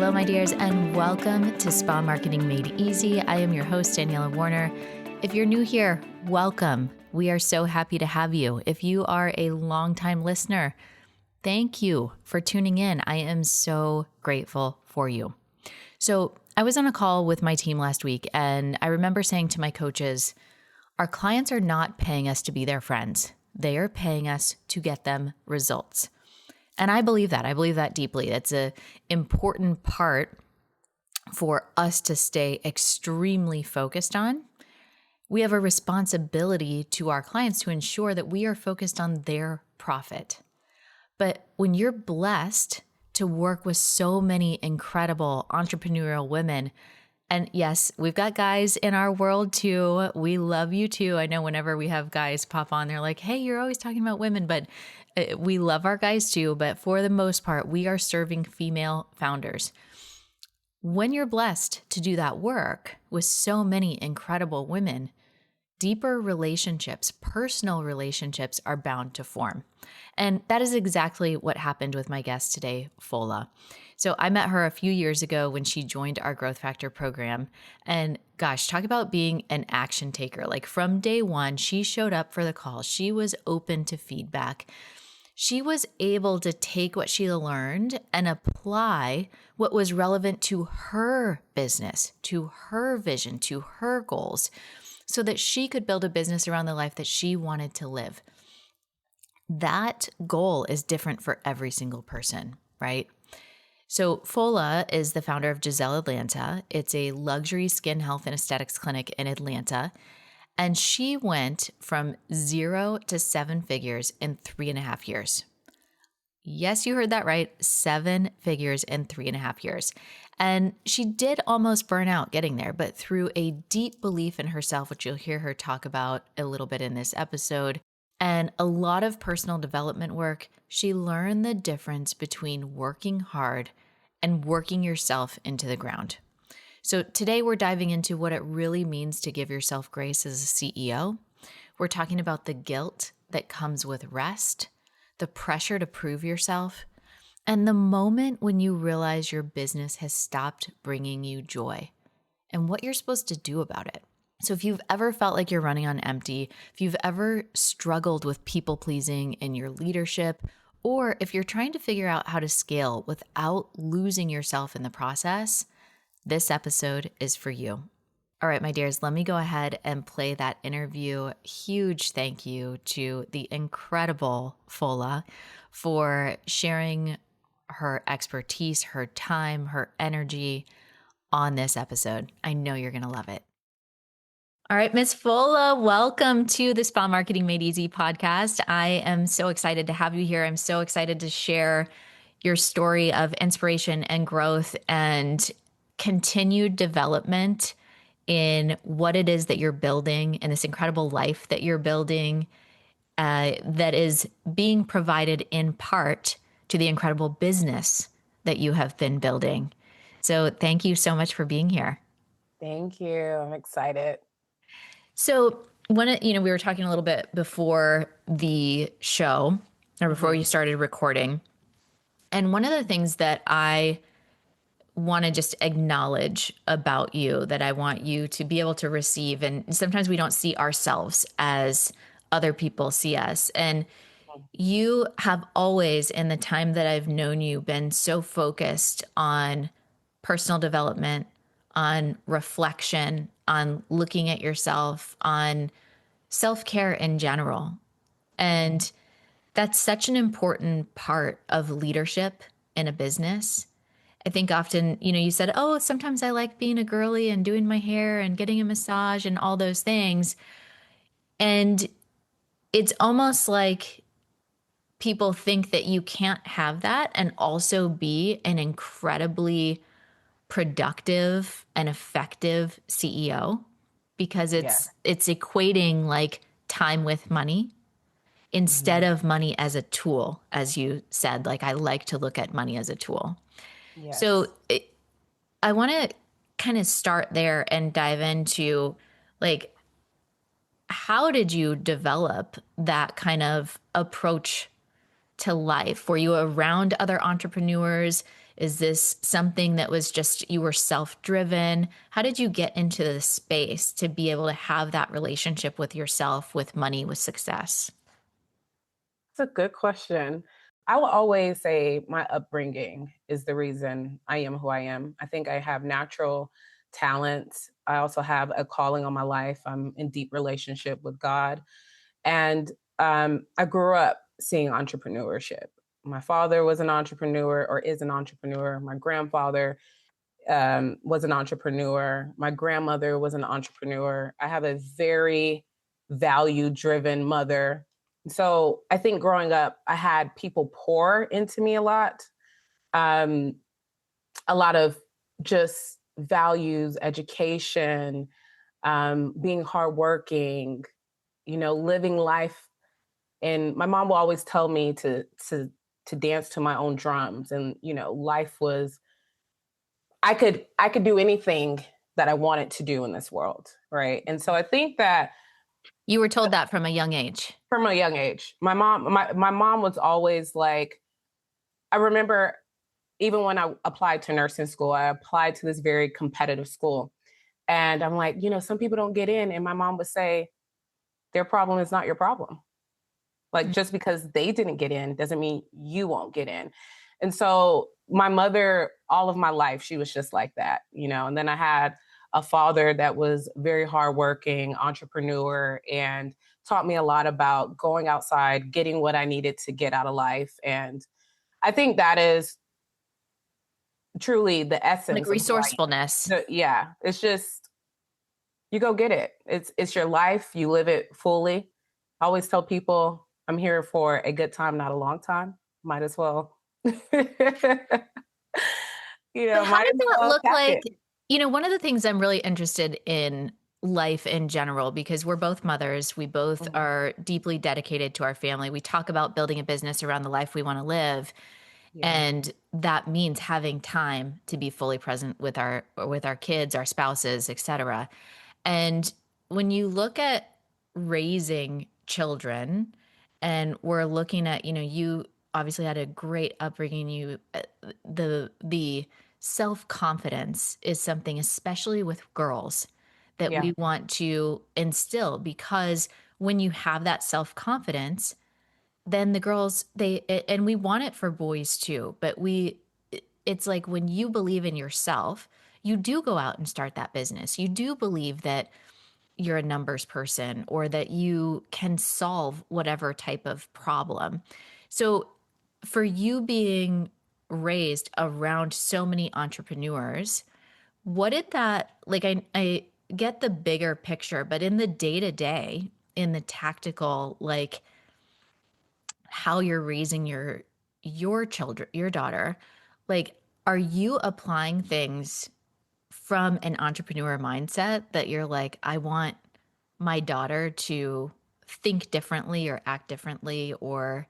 Hello, my dears, and welcome to Spa Marketing Made Easy. I am your host, Daniela Warner. If you're new here, welcome. We are so happy to have you. If you are a longtime listener, thank you for tuning in. I am so grateful for you. So I was on a call with my team last week, and I remember saying to my coaches, our clients are not paying us to be their friends. They are paying us to get them results. And I believe that. I believe that deeply. That's an important part for us to stay extremely focused on. We have a responsibility to our clients to ensure that we are focused on their profit. But when you're blessed to work with so many incredible entrepreneurial women, and yes, we've got guys in our world too. We love you too. I know whenever we have guys pop on, they're like, hey, you're always talking about women, but we love our guys too. But for the most part, we are serving female founders. When you're blessed to do that work with so many incredible women, deeper relationships, personal relationships are bound to form. And that is exactly what happened with my guest today, Fola. So I met her a few years ago when she joined our Growth Factor program. And gosh, talk about being an action taker. Like from day one, she showed up for the call. She was open to feedback. She was able to take what she learned and apply what was relevant to her business, to her vision, to her goals, so that she could build a business around the life that she wanted to live. That goal is different for every single person, right? So Fola is the founder of Gizel Atlanta. It's a luxury skin health and aesthetics clinic in Atlanta. And she went from 0 to 7 figures in 3.5 years. Yes, you heard that right. 7 figures in 3.5 years. And she did almost burn out getting there, but through a deep belief in herself, which you'll hear her talk about a little bit in this episode, and a lot of personal development work, she learned the difference between working hard and working yourself into the ground. So today we're diving into what it really means to give yourself grace as a CEO. We're talking about the guilt that comes with rest, the pressure to prove yourself, and the moment when you realize your business has stopped bringing you joy and what you're supposed to do about it. So if you've ever felt like you're running on empty, if you've ever struggled with people pleasing in your leadership, or if you're trying to figure out how to scale without losing yourself in the process, this episode is for you. All right, my dears, let me go ahead and play that interview. Huge thank you to the incredible Fola for sharing her expertise, her time, her energy on this episode. I know you're going to love it. All right, Miss Fola, welcome to the Spa Marketing Made Easy podcast. I am so excited to have you here. I'm so excited to share your story of inspiration and growth and continued development in what it is that you're building and this incredible life that you're building that is being provided in part to the incredible business that you have been building. So thank you so much for being here. Thank you. I'm excited. So we were talking a little bit before the show or before you started recording. And one of the things that I want to just acknowledge about you that I want you to be able to receive, and sometimes we don't see ourselves as other people see us. And you have always, in the time that I've known you, been so focused on personal development, on reflection, on looking at yourself, on self-care in general. And that's such an important part of leadership in a business. I think often, you said, oh, sometimes I like being a girly and doing my hair and getting a massage and all those things. And it's almost like people think that you can't have that and also be an incredibly productive and effective CEO, because it's equating like time with money instead of money as a tool. As you said, like, I like to look at money as a tool. Yes. So I want to kind of start there and dive into, like, how did you develop that kind of approach to life? Were you around other entrepreneurs? Is this something that was just you were self-driven? How did you get into the space to be able to have that relationship with yourself, with money, with success? It's a good question. I will always say my upbringing is the reason I am who I am. I think I have natural talent. I also have a calling on my life. I'm in deep relationship with God. And I grew up seeing entrepreneurship. My father was an entrepreneur or is an entrepreneur. My grandfather was an entrepreneur. My grandmother was an entrepreneur. I have a very value driven mother. So I think growing up, I had people pour into me um, a lot of just values, education, being hardworking, living life. And my mom will always tell me to dance to my own drums. And life was I could do anything that I wanted to do in this world, right? And so I think that You were told that from a young age. from a young age, my mom was always like, I remember even when I applied to nursing school, I applied to this very competitive school. And I'm like, some people don't get in. And my mom would say, their problem is not your problem. Like Mm. just because they didn't get in doesn't mean you won't get in. And so my mother, all of my life, she was just like that. And then I had a father that was very hardworking, entrepreneur, and taught me a lot about going outside, getting what I needed to get out of life. And I think that is truly the Like essence of who I resourcefulness. am. Yeah, it's just you go get it. It's your life. You live it fully. I always tell people I'm here for a good time, not a long time. Might as well, So how might did as that well look pack it. like? One of the things I'm really interested in life in general, because we're both mothers, we both Mhm. are deeply dedicated to our family. We talk about building a business around the life we want to live, Yeah, and that means having time to be fully present with our kids, our spouses, etc. And when you look at raising children, and we're looking at, you obviously had a great upbringing. The self-confidence is something, especially with girls, that yeah, we want to instill, because when you have that self-confidence, then the girls, and we want it for boys too, but it's like when you believe in yourself, you do go out and start that business. You do believe that you're a numbers person or that you can solve whatever type of problem. So, for you being raised around so many entrepreneurs, what did that like? I get the bigger picture, but in the day to day, in the tactical, like how you're raising your children, your daughter, like, are you applying things from an entrepreneur mindset that you're like, I want my daughter to think differently or act differently, or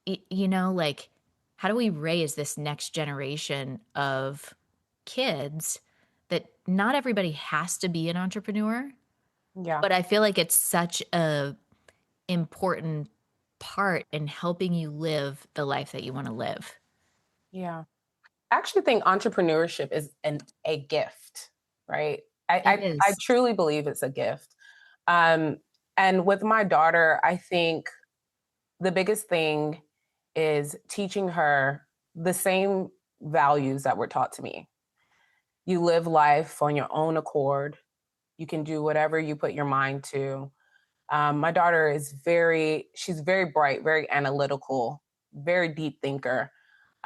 like, how do we raise this next generation of kids that not everybody has to be an entrepreneur, yeah, but I feel like it's such a important part in helping you live the life that you want to live. yeah. I actually think entrepreneurship is a gift, right? I, It I is. truly believe it's a gift. Um, and with my daughter, I think the biggest thing is teaching her the same values that were taught to me. You live life on your own accord. You can do whatever you put your mind to. My daughter she's very bright, very analytical, very deep thinker.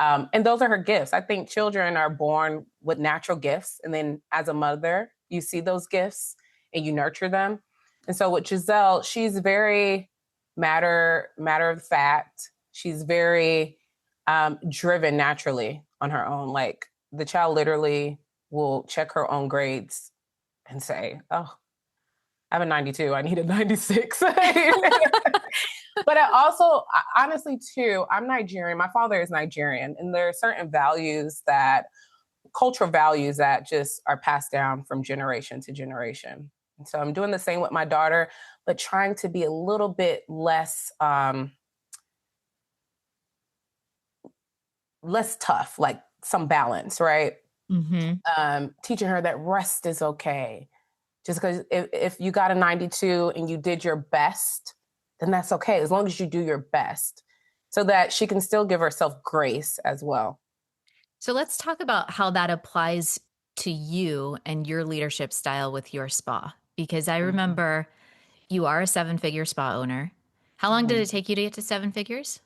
And those are her gifts. I think children are born with natural gifts. And then as a mother, you see those gifts and you nurture them. And so with Giselle, she's very matter of fact. She's very driven naturally on her own. Like the child literally will check her own grades and say, "Oh, I have a 92. I need a 96." But I also, honestly, too, I'm Nigerian. My father is Nigerian, and there are certain cultural values that just are passed down from generation to generation. And so I'm doing the same with my daughter, but trying to be a little bit less less tough, like some balance, right? Mm-hmm. Teaching her that rest is okay. Just because if you got a 92 and you did your best, then that's okay, as long as you do your best, so that she can still give herself grace as well. So let's talk about how that applies to you and your leadership style with your spa. Because I Mm-hmm. remember you are a 7-figure spa owner. How long did Mm-hmm. it take you to get to 7 figures?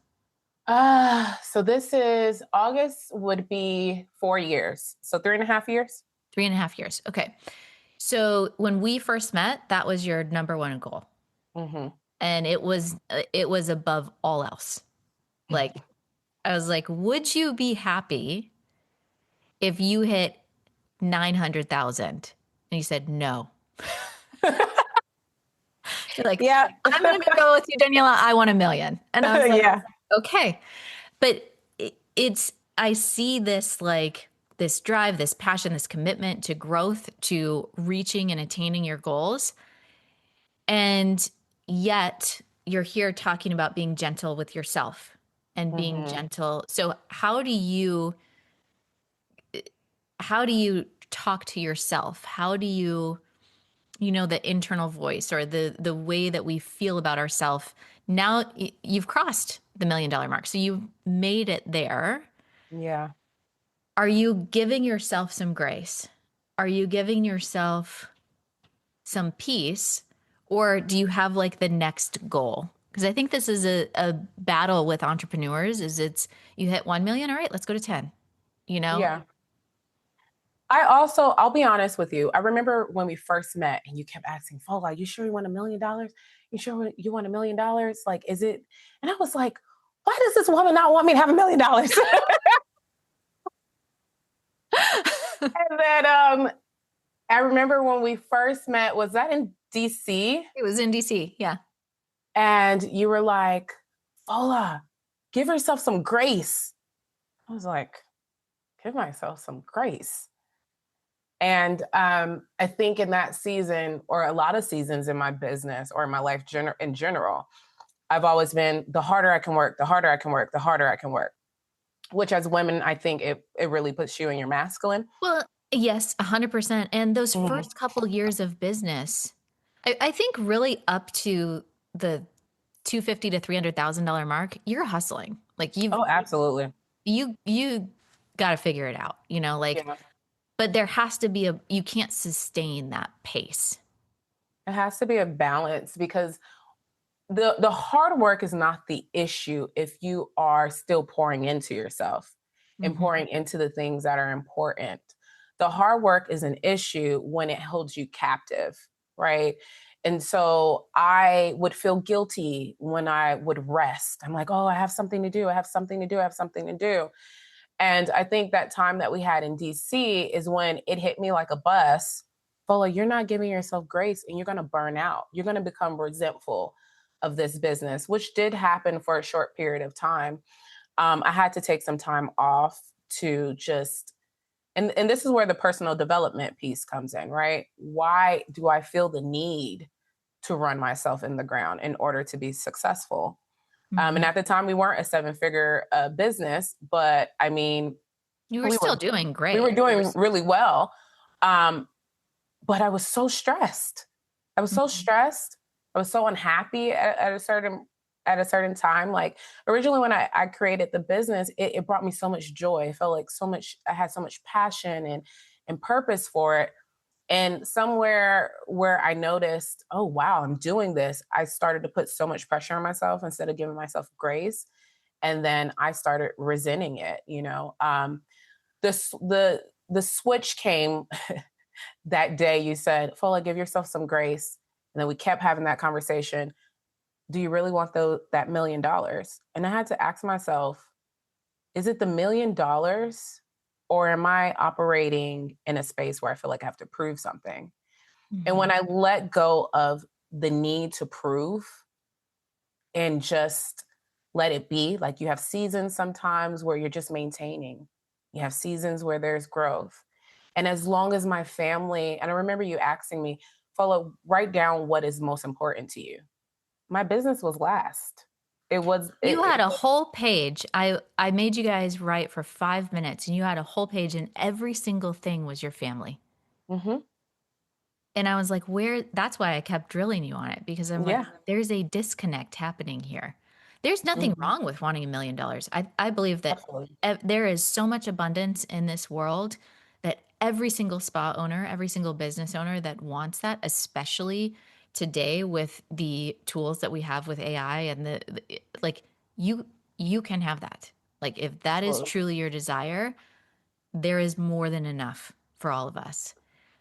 So this is August would be 4 years. So 3.5 years. 3.5 years. Okay. So when we first met, that was your number one goal. Mm-hmm. And it was above all else. Like I was like, would you be happy if you hit 900,000? And you said no. You're like, Yeah. I'm going to be real with you, Daniela. I want 1 million. And I was like, Yeah. okay. But I see this like this drive, this passion, this commitment to growth, to reaching and attaining your goals. And yet you're here talking about being gentle with yourself and being Mm-hmm. gentle. So how do you talk to yourself? How do you the internal voice or the way that we feel about ourselves? Now you've crossed the $1 million mark. So you've made it there. Yeah. Are you giving yourself some grace? Are you giving yourself some peace? Or do you have like the next goal? Because I think this is a battle with entrepreneurs is it's you hit 1 million. All right, let's go to 10, you know? Yeah. I'll be honest with you. I remember when we first met and you kept asking, Fola, you sure you want $1 million? You sure you want $1 million? Like, is it? And I was like, why does this woman not want me to have $1 million? And then I remember when we first met, was that in DC? It was in DC. Yeah. And you were like, Fola, give yourself some grace. I was like, give myself some grace. And I think in that season, or a lot of seasons in my business or in my life in general, I've always been the harder I can work, the harder I can work, the harder I can work, which as women, I think it really puts you in your masculine. Well, yes, 100%. And those Mhm. first couple years of business, I think really up to the 250 to $300,000 mark, you're hustling. Like Oh, absolutely. you got to figure it out, like, Yeah. but there has to be you can't sustain that pace. It has to be a balance because the hard work is not the issue if you are still pouring into yourself and Hmm. pouring into the things that are important. The hard work is an issue when it holds you captive, right? And so I would feel guilty when I would rest. I'm like, oh, I have something to do. I have something to do. I have something to do. And I think that time that we had in DC is when it hit me like a bus. Fola, you're not giving yourself grace and you're going to burn out. You're going to become resentful of this business, which did happen for a short period of time. I had to take some time off to just, and this is where the personal development piece comes in, right? Why do I feel the need to run myself in the ground in order to be successful? And Hmm. at the time, we weren't a 7-figure business, but I mean, You were we still were doing we were great. doing really well. Um, but I was so stressed. I was so Mhm. stressed. I was so unhappy at a certain time. Like originally when I created the business, it brought me so much joy. I felt like so much I had so much passion and purpose for it. And somewhere where I noticed, oh wow, I'm doing this, I started to put so much pressure on myself instead of giving myself grace. And then I started resenting it. The switch came that day. You said, Fola, give yourself some grace. And then we kept having that conversation. Do you really want that $1 million? And I had to ask myself, is it the $1 million, or am I operating in a space where I feel like I have to prove something? And when Mhm. I let go of the need to prove and just let it be, like you have seasons sometimes where you're just maintaining, you have seasons where there's growth. And as long as my family, and I remember you asking me, Follow, write down what is most important to you. My business was last. You had a whole page. I made you guys write for 5 minutes, and you had a whole page, and every single thing was your family. Mhm. And I was like, where? That's why I kept drilling you on it, because I'm like, Yeah. there's a disconnect happening here. There's nothing Mhm. wrong with wanting $1 million. I believe that Absolutely. there is so much abundance in this world that every single spa owner, every single business owner that wants that, especially today with the tools that we have with AI and like you you can have that. Like if that is Absolutely. truly your desire, there is more than enough for all of us.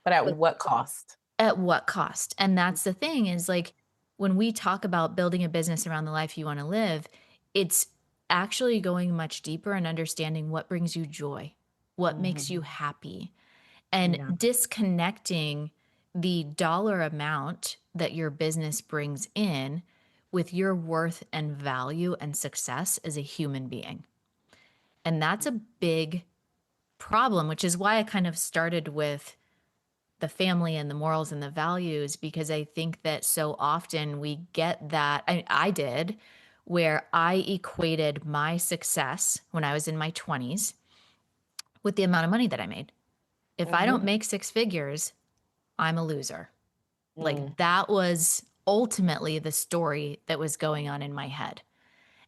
But at what cost? At what cost? And that's the thing is like when we talk about building a business around the life you want to live, it's actually going much deeper and understanding what brings you joy, what makes you Mhm. happy, and Yeah. disconnecting the dollar amount that your business brings in with your worth and value and success as a human being. And that's a big problem, which is why I kind of started with the family and the morals and the values, because I think that so often we get that. I did, where I equated my success when I was in my 20s with the amount of money that I made. If I Mhm. don't make six figures, I'm a loser. Mm. Like that was ultimately the story that was going on in my head.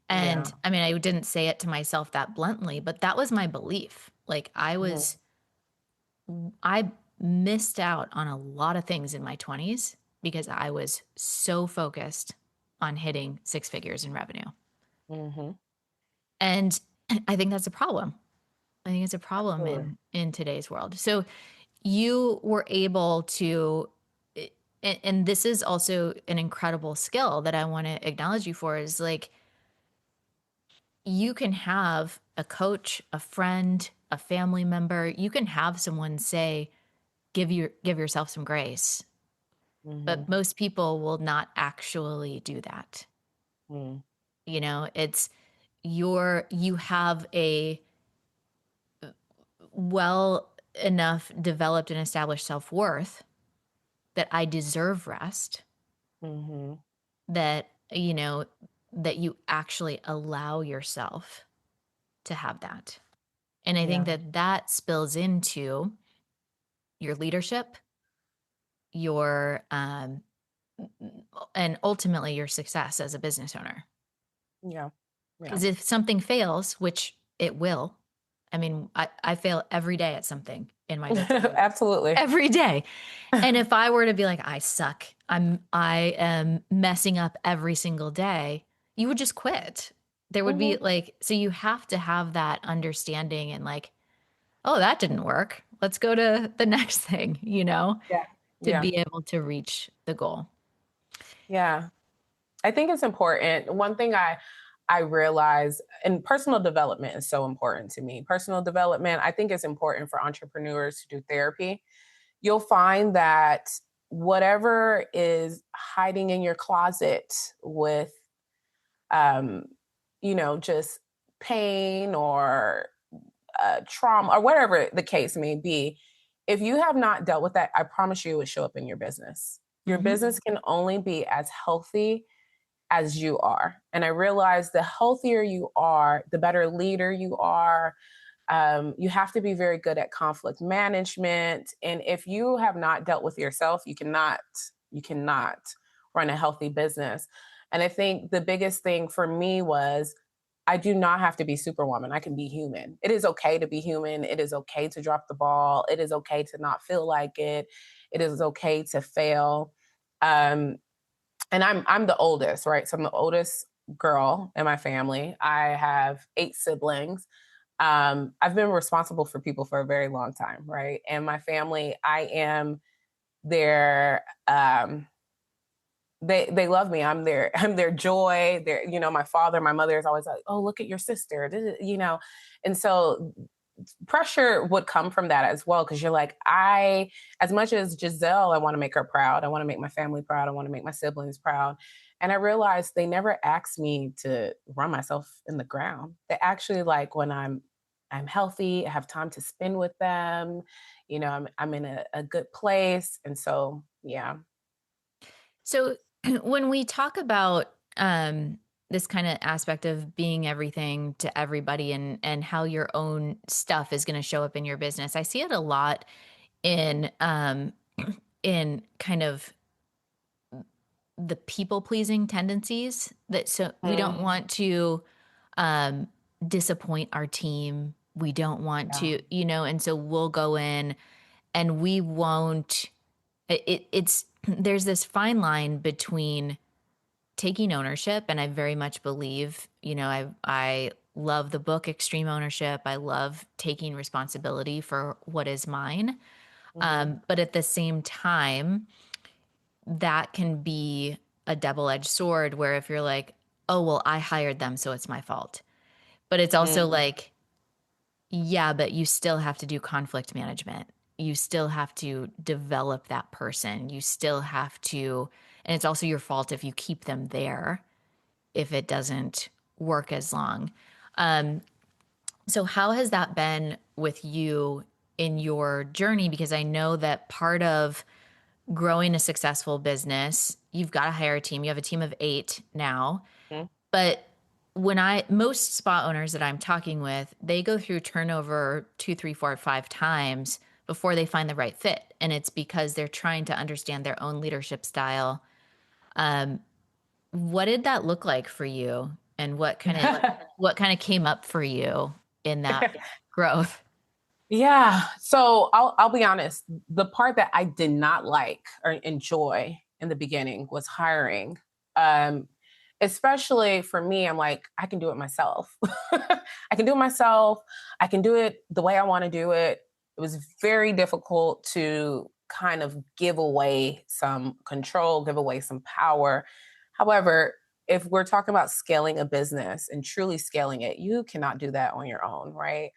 Yeah. And I mean, I didn't say it to myself that bluntly, but that was my belief. Like Mhm. I missed out on a lot of things in my 20s because I was so focused on hitting six figures in revenue. Mhm. And I think that's a problem. I think it's a problem Absolutely. in today's world. So you were able to and this is also an incredible skill that I want to acknowledge you for is like you can have a coach, a friend, a family member, you can have someone say give yourself some grace. But Mhm. most people will not actually do that. Mm. You know, it's you have a well enough developed and established self-worth that I deserve rest, Mhm. that that you actually allow yourself to have that. And I think Yeah. that that spills into your leadership, your and ultimately your success as a business owner. Yeah. Yeah. Because if something fails, which it will, I mean, I fail every day at something in my business, Absolutely. every day. And if I were to be like, I suck, I am messing up every single day, you would just quit. There would be Mhm. like, so you have to have that understanding and like, oh, that didn't work. Let's go to the next thing, Yeah. to Yeah. be able to reach the goal. Yeah. I think it's important. One thing I realize, and personal development is so important to me. Personal development, I think it's important for entrepreneurs to do therapy. You'll find that whatever is hiding in your closet with um just pain or trauma or whatever the case may be, if you have not dealt with that, I promise you it would show up in your business. Your Hmm. business can only be as healthy as you are. And I realize the healthier you are, the better leader you are. You have to be very good at conflict management. And if you have not dealt with yourself, you cannot run a healthy business. And I think the biggest thing for me was I do not have to be superwoman. I can be human. It is okay to be human. It is okay to drop the ball. It is okay to not feel like it. It is okay to fail. Um, and I'm the oldest, right? So I'm the oldest girl in my family. I have 8 siblings. I've been responsible for people for a very long time, right? And my family, I am their they love me. I'm their joy. My father, my mother is always like, "Oh, look at your sister," and so pressure would come from that as well because you're like, as much as Gizel, I want to make her proud. I want to make my family proud. I want to make my siblings proud. And I realized they never asked me to run myself in the ground. They actually like when I'm healthy, I have time to spend with them. I'm in a good place. And so yeah. So when we talk about this kind of aspect of being everything to everybody, and how your own stuff is going to show up in your business. I see it a lot in in kind of the people pleasing tendencies, that so we don't Mm, want to um disappoint our team. We don't want yeah. to, and so we'll go in and we won't it's there's this fine line between taking ownership, and I very much believe, I love the book Extreme Ownership. I love taking responsibility for what is mine. Hmm. But at the same time, that can be a double-edged sword, where if you're like, oh, well, I hired them, so it's my fault. But it's also Mm, like, yeah, but you still have to do conflict management. You still have to develop that person. You still have to, and it's also your fault if you keep them there, if it doesn't work as long. Um, so, how has that been with you in your journey? Because I know that part of growing a successful business, you've got to hire a team. You have a team of 8 now. mm, But most spa owners that I'm talking with, they go through turnover 2, 3, 4, 5 times before they find the right fit. And it's because they're trying to understand their own leadership style. Um, what did that look like for you? And what kind of came up for you in that growth? Yeah. So I'll be honest. The part that I did not like or enjoy in the beginning was hiring. Um, Especially for me, I'm like, I can do it myself. I can do it myself. I can do it the way I want to do it. It was very difficult to kind of give away some control, give away some power. However, if we're talking about scaling a business and truly scaling it, you cannot do that on your own, right?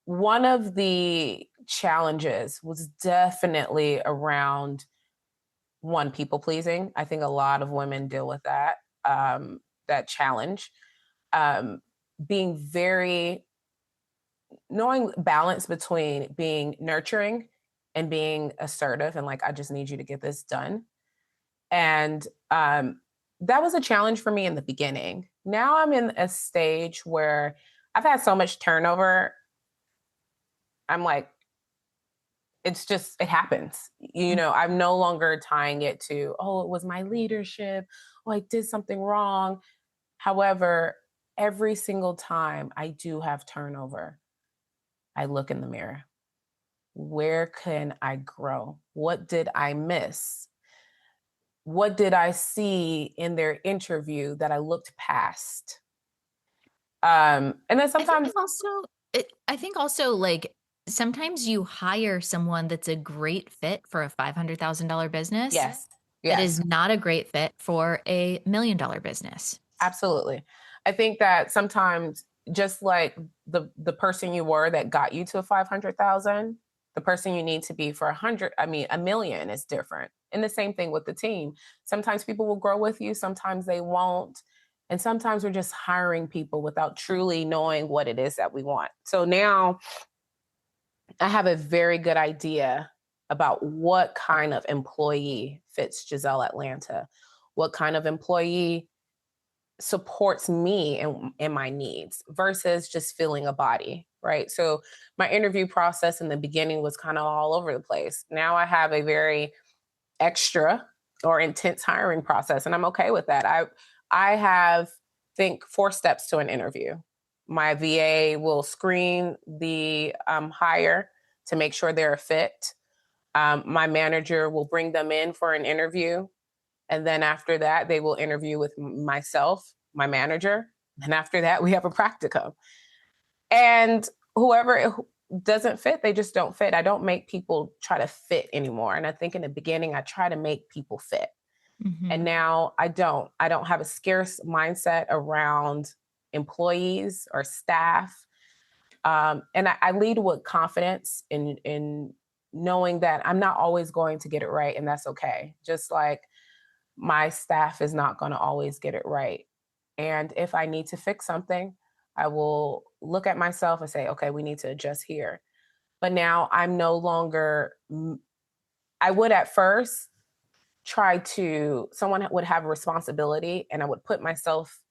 One of the challenges was definitely around one, people pleasing. I think a lot of women deal with that challenge. Um, Being very, knowing balance between being nurturing and being assertive and like, I just need you to get this done. And that was a challenge for me in the beginning. Now I'm in a stage where I've had so much turnover. I'm like, it's just, it happens. I'm no longer tying it to, oh, it was my leadership, oh, I did something wrong. However, every single time I do have turnover, I look in the mirror. Where can I grow? What did I miss? What did I see in their interview that I looked past? And then I think sometimes, also, I think also, like, sometimes you hire someone that's a great fit for a $500,000 business yes, that yes. is not a great fit for a $1 million business. Absolutely. I think that sometimes, just like the person you were that got you to 500,000, the person you need to be for 100, I mean, 1 million is different. And the same thing with the team. Sometimes people will grow with you, sometimes they won't. And sometimes we're just hiring people without truly knowing what it is that we want. So now I have a very good idea about what kind of employee fits Gizel Atlanta, what kind of employee supports me and my needs versus just filling a body, right? So my interview process in the beginning was kind of all over the place. Now I have a very extra or intense hiring process, and I'm okay with that. I have, think, 4 steps to an interview. My VA will screen the hire to make sure they're a fit. My manager will bring them in for an interview, and then after that, they will interview with myself, my manager. And after that, we have a practicum. And whoever doesn't fit, they just don't fit. I don't make people try to fit anymore. And I think in the beginning, I try to make people fit. And Hmm. now I don't. I don't have a scarce mindset around employees or staff. And I lead with confidence in knowing that I'm not always going to get it right. And that's okay. Just like my staff is not going to always get it right. And if I need to fix something, I will look at myself and say, okay, we need to adjust here. But now I'm no longer, I would at first try to, someone would have a responsibility and I would put myself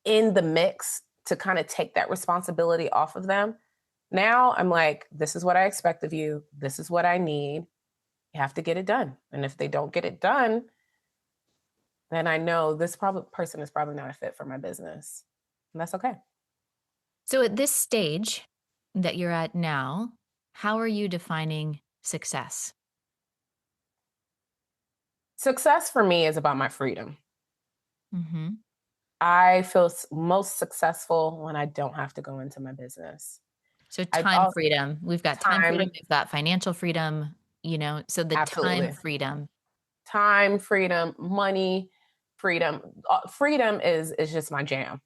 in the mix to kind of take that responsibility off of them. Now I'm like, this is what I expect of you. This is what I need. You have to get it done. And if they don't get it done, then I know this person is probably not a fit for my business. And that's okay. So at this stage that you're at now, how are you defining success? Success for me is about my freedom. Mm-hmm. I feel most successful when I don't have to go into my business. So time freedom. We've got time freedom. We've got financial freedom, so the Absolutely. time freedom. Time freedom, money freedom. Freedom is just my jam.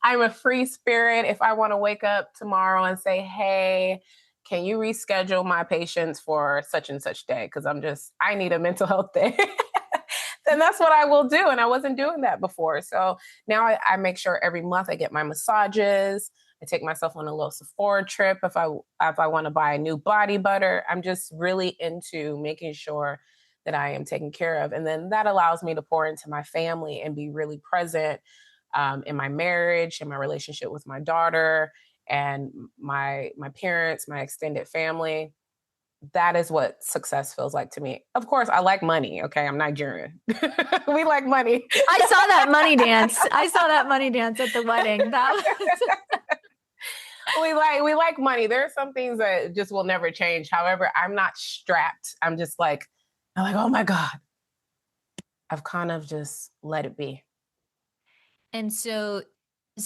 I'm a free spirit. If I want to wake up tomorrow and say, hey, can you reschedule my patients for such and such day? Because I need a mental health day. Then that's what I will do. And I wasn't doing that before. So now I make sure every month I get my massages. I take myself on a little Sephora trip if I want to buy a new body butter. I'm just really into making sure that I am taken care of. And then that allows me to pour into my family and be really present in my marriage, in my relationship with my daughter and my parents, my extended family. That is what success feels like to me. Of course, I like money. Okay, I'm Nigerian. We like money. I saw that money dance. I saw that money dance at the wedding. We like money. There are some things that just will never change. However, I'm not strapped. I'm like, oh my God. I've kind of just let it be. And so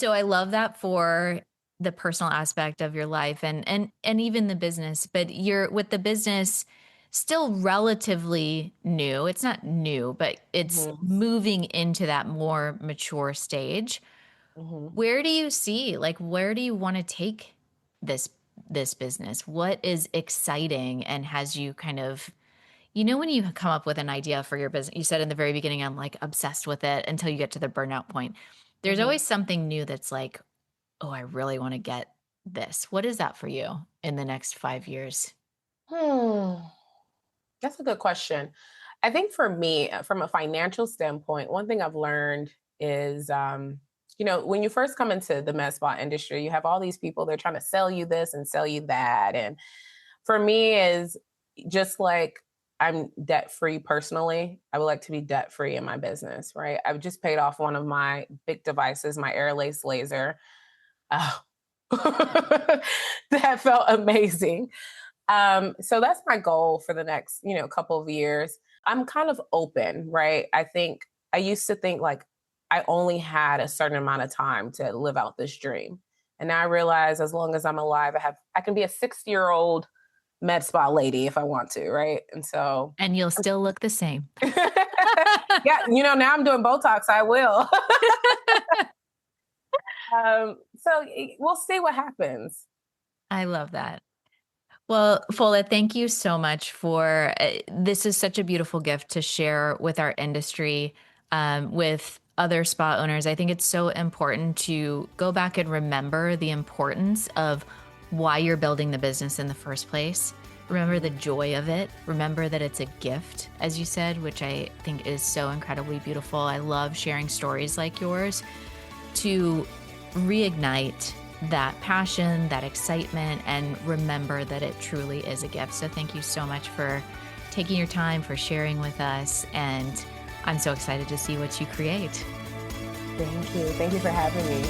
I love that for the personal aspect of your life and even the business, but you're with the business still relatively new. It's not new, but it's moving into that more mature stage. Mm-hmm. Where do you see, where do you want to take this business? What is exciting and has you kind of, when you come up with an idea for your business, you said in the very beginning, I'm obsessed with it until you get to the burnout point. There's always something new that's like, oh, I really want to get this. What is that for you in the next 5 years? That's a good question. I think for me, from a financial standpoint, one thing I've learned is, when you first come into the med spa industry, you have all these people, they're trying to sell you this and sell you that. And for me is just like, I'm debt free personally. I would like to be debt free in my business, right? I've just paid off one of my big devices, my Airlace laser. Oh, that felt amazing. So that's my goal for the next, couple of years. I'm kind of open, right? I used to think I only had a certain amount of time to live out this dream. And now I realize as long as I'm alive, I can be a 60-year-old med spa lady if I want to, right? And you'll still look the same. Yeah, now I'm doing Botox, I will. So we'll see what happens. I love that. Well, Fola, thank you so much for this is such a beautiful gift to share with our industry, with other spa owners. I think it's so important to go back and remember the importance of why you're building the business in the first place. Remember the joy of it. Remember that it's a gift, as you said, which I think is so incredibly beautiful. I love sharing stories like yours to reignite that passion, that excitement, and remember that it truly is a gift. So thank you so much for taking your time, for sharing with us. And I'm so excited to see what you create. Thank you. Thank you for having me.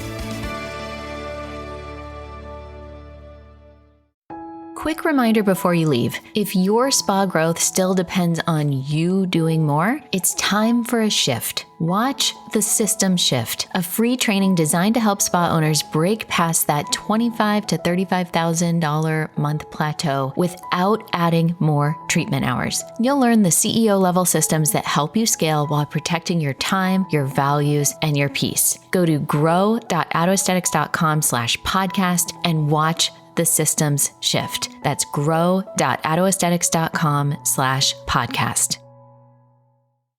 Quick reminder before you leave, if your spa growth still depends on you doing more, it's time for a shift. Watch The System Shift, a free training designed to help spa owners break past that $25,000 to $35,000 month plateau without adding more treatment hours. You'll learn the CEO level systems that help you scale while protecting your time, your values, and your peace. Go to grow.autoaesthetics.com/podcast and watch The Systems Shift. That's grow.autoaesthetics.com/podcast.